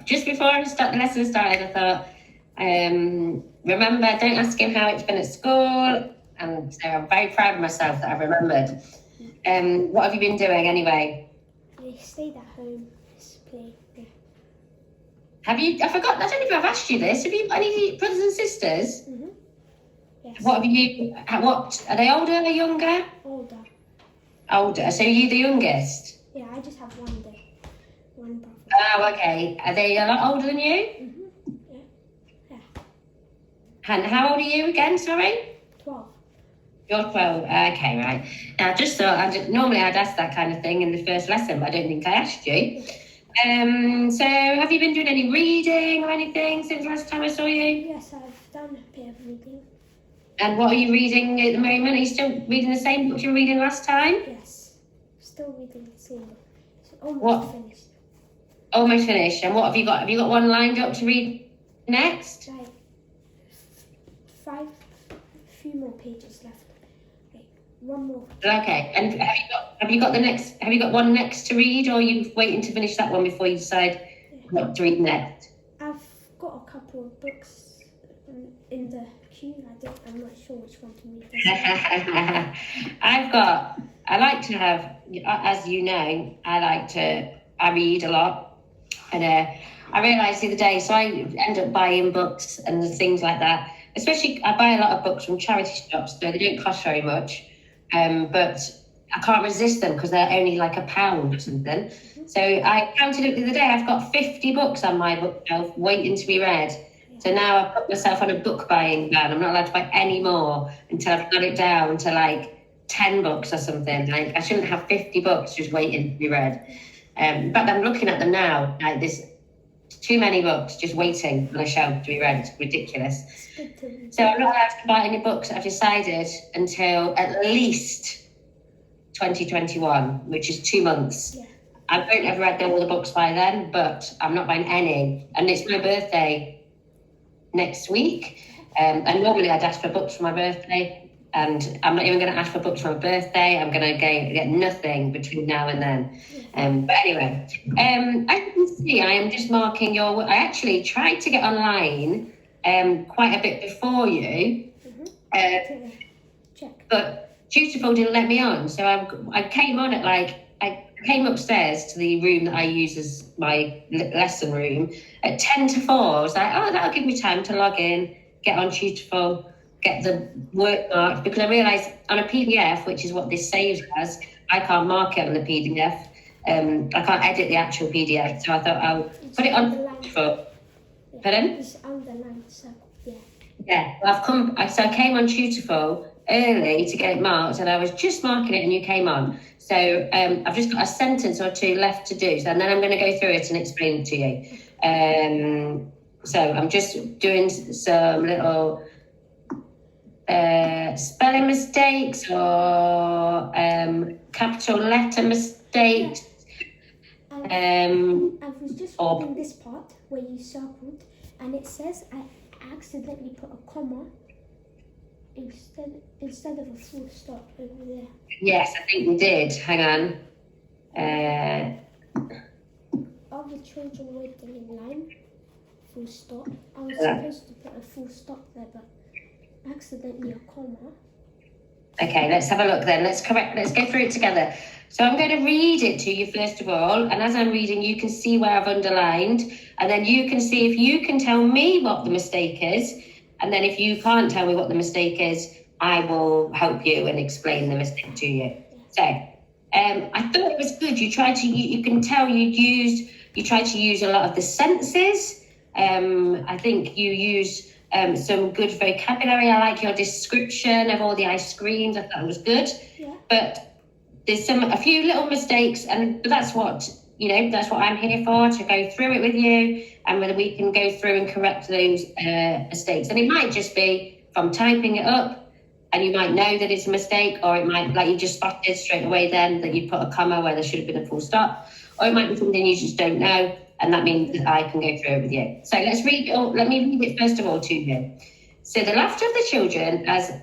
just before the lesson started, I thought, remember, don't ask him how it's been at school. And so I'm very proud of myself that I remembered. What have you been doing anyway? I stayed at home, just played. Yeah. Have you, I forgot, I don't know if I've asked you this. Have you got any brothers and sisters? Mm-hmm. Yes. What are they older or younger? Older. Older. So are you the youngest? Yeah, I just have one brother. Oh, okay. Are they a lot older than you? Mm-hmm. Yeah. And how old are you again, sorry? 12. You're 12. Okay, right. Now, I just thought, normally I'd ask that kind of thing in the first lesson, but I don't think I asked you. So have you been doing any reading or anything since last time I saw you? Yes, I've done a bit of reading. And what are you reading at the moment? Are you still reading the same book you were reading last time? Yes, still reading the same book. It's almost finished. Almost finished. And what have you got? Have you got one lined up to read next? Like a few more pages left. Like one more. Okay. And have you got one next to read, or are you waiting to finish that one before you decide what to read next? I've got a couple of books in the queue. I'm not sure which one to read. I like to have, as you know, I read a lot. And I realised the other day, so I end up buying books and things like that. Especially, I buy a lot of books from charity shops, so they don't cost very much. But I can't resist them because they're only like £1 or something. Mm-hmm. So I counted up the other day, I've got 50 books on my bookshelf waiting to be read. Yeah. So now I've put myself on a book buying ban. I'm not allowed to buy any more until I've got it down to like 10 books or something. Like I shouldn't have 50 books just waiting to be read. But I'm looking at them now, like there's too many books just waiting on a shelf to be read. It's ridiculous. So I'm not allowed to buy any books, I've decided, until at least 2021, which is 2 months. Yeah. I won't have read all the books by then, but I'm not buying any. And it's my birthday next week. And normally I'd ask for books for my birthday. And I'm not even going to ask for books for my birthday. I'm going to get nothing between now and then. But anyway, as you can see, I am just marking your work. I actually tried to get online quite a bit before you. But Dutiful didn't let me on. So I came on at I came upstairs to the room that I use as my lesson room at 10 to 4. I was like, oh, that'll give me time to log in, get on Dutiful, get the work marked, because I realised on a PDF, which is what this saves as, I can't mark it on the PDF. I can't edit the actual PDF, so I thought I'll put it on Dutiful. Pardon? It's underlined, so yeah. Yeah, well, so I came on Dutiful early to get it marked, and I was just marking it and you came on. So I've just got a sentence or two left to do, and then I'm going to go through it and explain it to you. So I'm just doing some little spelling mistakes or capital letter mistakes. I was just reading this part where you circled, and it says I accidentally put a comma instead of a full stop over there. Yes, I think you did. Hang on. All the children waiting in line, full stop. I was supposed to put a full stop there, but accidentally a comma. Okay, let's have a look then. Let's go through it together. So I'm going to read it to you first of all, and as I'm reading, you can see where I've underlined, and then you can see if you can tell me what the mistake is, and then if you can't tell me what the mistake is, I will help you and explain the mistake to you. So I thought it was good. You can tell you tried to use a lot of the senses. I think you used some good vocabulary. I like your description of all the ice creams. I thought it was good. Yeah. But there's a few little mistakes, and that's what I'm here for, to go through it with you, and whether we can go through and correct those mistakes. And it might just be from typing it up, and you might know that it's a mistake, or it might, like you just spotted straight away then that you put a comma where there should have been a full stop, or it might be something you just don't know, and that means that I can go through it with you. So let's read it all. Let me read it first of all to you. So the laughter of the children, as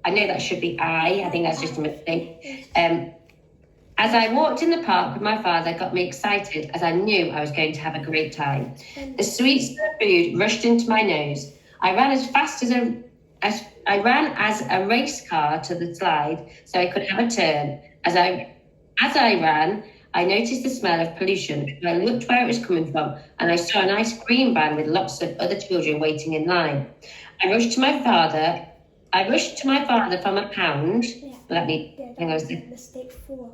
I know that should be I think that's just a mistake. As I walked in the park with my father, got me excited as I knew I was going to have a great time. The sweet smell of food rushed into my nose. I ran as fast as I ran as a race car to the slide so I could have a turn. As I ran, I noticed the smell of pollution. I looked where it was coming from, and I saw an ice cream van with lots of other children waiting in line. I rushed to my father from a pound. Yeah. Let me Yeah, hang on a that was second. mistake 4.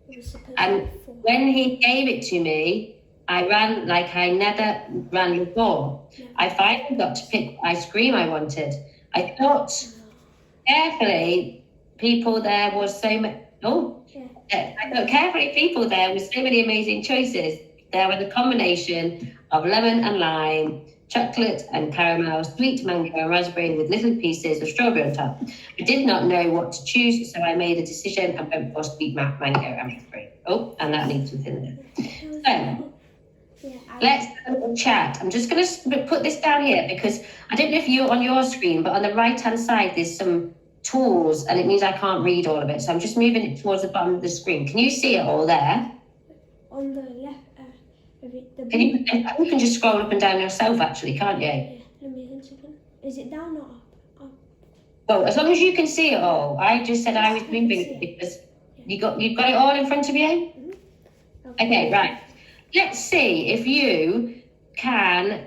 It was supposed to And be 4. when he gave it to me, I ran like I never ran before. Yeah. I finally got to pick ice cream I wanted. I thought carefully, people there was so much. Oh, Yeah. I thought carefully, people there with so many amazing choices. There was a combination of lemon and lime, chocolate and caramel, sweet mango and raspberry with little pieces of strawberry on top. I did not know what to choose, so I made a decision and went for sweet mango and raspberry. Oh, and that needs something there. So, let's have a little chat. I'm just going to put this down here because I don't know if you're on your screen, but on the right-hand side, there's some tools, and it means I can't read all of it. So I'm just moving it towards the bottom of the screen. Can you see it all there? On the left, You can just scroll up and down yourself, actually, can't you? Yeah, let me 1 second. Is it down or up? Up. Well, as long as you can see it all. I just said I was moving it because you've got it all in front of you? Mm-hmm. Okay, right. Let's see if you can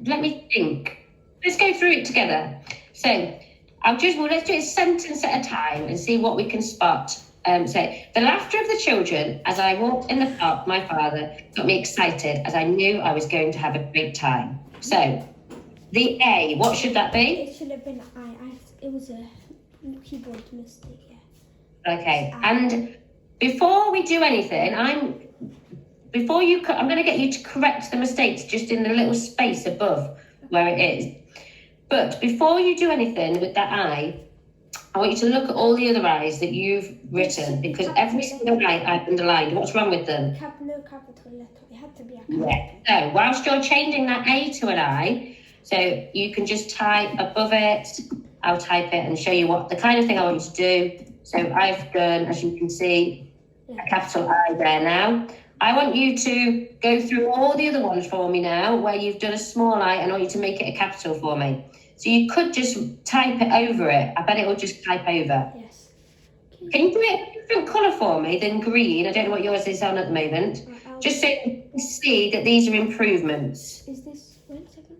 let me think. Let's go through it together. So let's do it sentence at a time and see what we can spot. So the laughter of the children as I walked in the park, my father got me excited as I knew I was going to have a great time. So the A, what should that be? It should have been I. It was a keyboard mistake, yeah. Okay, and before we do anything, I'm going to get you to correct the mistakes just in the little space above where it is. But before you do anything with that I want you to look at all the other I's that you've written because every single I I've underlined. What's wrong with them? No capital letter. It had to be a capital. Yeah. So whilst you're changing that A to an I, so you can just type above it. I'll type it and show you what the kind of thing I want you to do. So I've done, as you can see, a capital I there now. I want you to go through all the other ones for me now, where you've done a small I, and I want you to make it a capital for me. So you could just type it over it. I bet it will just type over. Yes. Can you do it a different colour for me than green? I don't know what yours is on at the moment. Just so you can see that these are improvements. Is this, wait a second.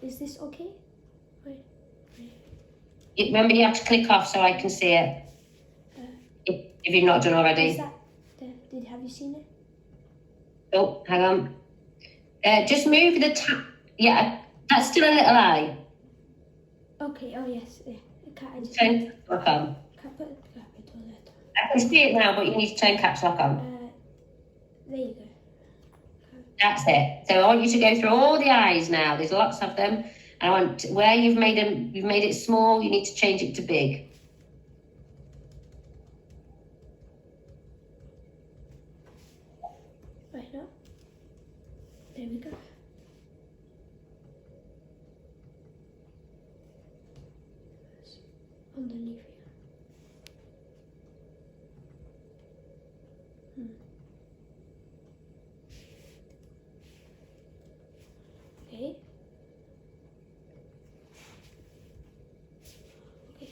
Is this okay? Wait. Remember, you have to click off so I can see it. If you've not done already. Is that, have you seen it? Oh, hang on. Just move the tab. Yeah, that's still a little I. Okay, oh yes. Yeah. Turn caps lock on. Capital letter. I can see it now, but you need to turn caps lock on. There you go. That's it. So I want you to go through all the I's now. There's lots of them. And I want where you've made it small, you need to change it to big. Right now. There we go. Underneath here. Okay.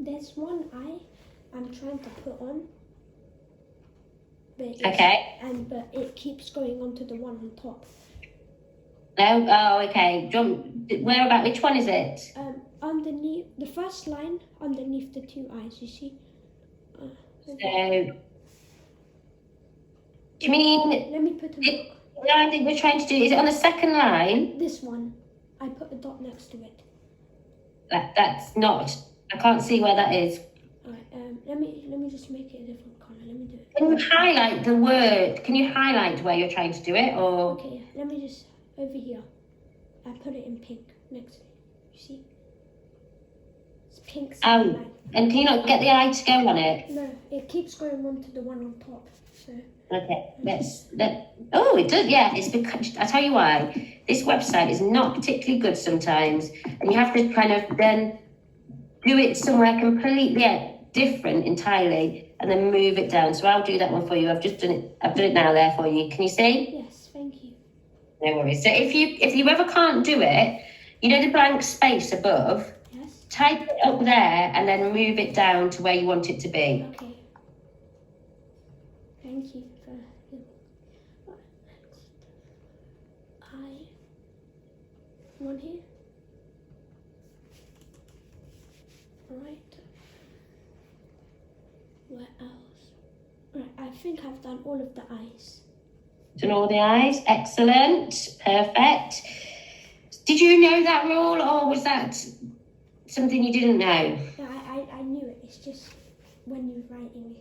there's one eye I'm trying to put on. But Okay. But it keeps going on to the one on top. No? Oh, okay. Where about, which one is it? Underneath, the first line underneath the two eyes, you see? So, do you mean Let me put a the line that we're trying to do, is it on the second line? This one. I put a dot next to it. That's not, I can't see where that is. Alright, let me just make it a different colour. Let me do it. Can you highlight the word? Can you highlight where you're trying to do it, or? Okay, let me just, over here. I put it in pink next to it. You see? It's pink. Oh, and can you not get the eye to go on it? No, it keeps going on to the one on top. So. Okay, oh, it does, yeah, it's because, I'll tell you why. This website is not particularly good sometimes, and you have to kind of then do it somewhere completely different entirely, and then move it down. So I'll do that one for you. I've done it now there for you. Can you see? Yes, thank you. No worries. So if you ever can't do it, you know the blank space above? Yes. Type it up there and then move it down to where you want it to be. Okay. Thank you for one here. Right. Where else? Right, I think I've done all of the eyes. Done all the eyes. Excellent. Perfect. Did you know that rule, or was that something you didn't know? No, I knew it. It's just when you're writing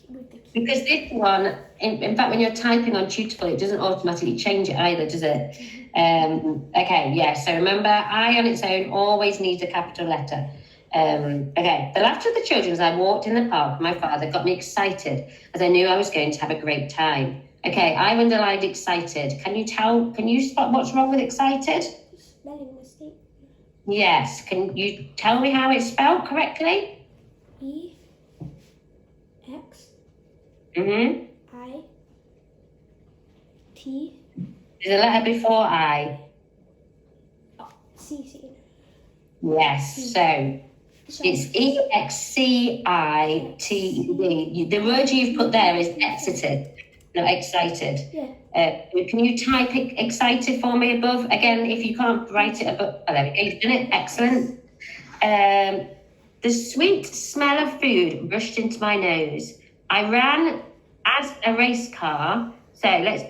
with the key. Because this one, in fact, when you're typing on Tutorful, it doesn't automatically change it either, does it? Okay, yeah. So remember, I on its own always needs a capital letter. Okay, the laughter of the children as I walked in the park with my father got me excited, as I knew I was going to have a great time. Okay, I've underlined excited. Can you spot what's wrong with excited? Spelling mistake. Yes. Can you tell me how it's spelled correctly? E X Mm-hmm. I T. There's a letter before I. C. Yes, so it's EXCITED. The word you've put there is exited, not excited. Yeah. Can you type excited for me above? Again, if you can't write it above. Oh, there we go. You've done it. Excellent. The sweet smell of food rushed into my nose. I ran as a race car. So let's.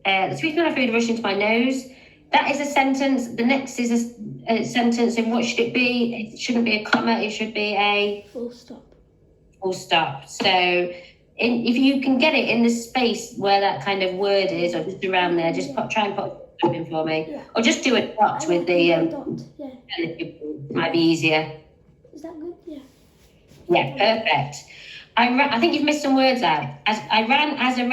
The sweet smell of food rushed into my nose. That is a sentence. The next is a sentence. And what should it be? It shouldn't be a comma. It should be a full stop. Full stop. So if you can get it in the space where that kind of word is, or just around there, just try and put something for me. Yeah. Or just do a dot with the dot. Yeah. It might be easier. Is that good? Yeah. Yeah, perfect. I think you've missed some words out. I ran as a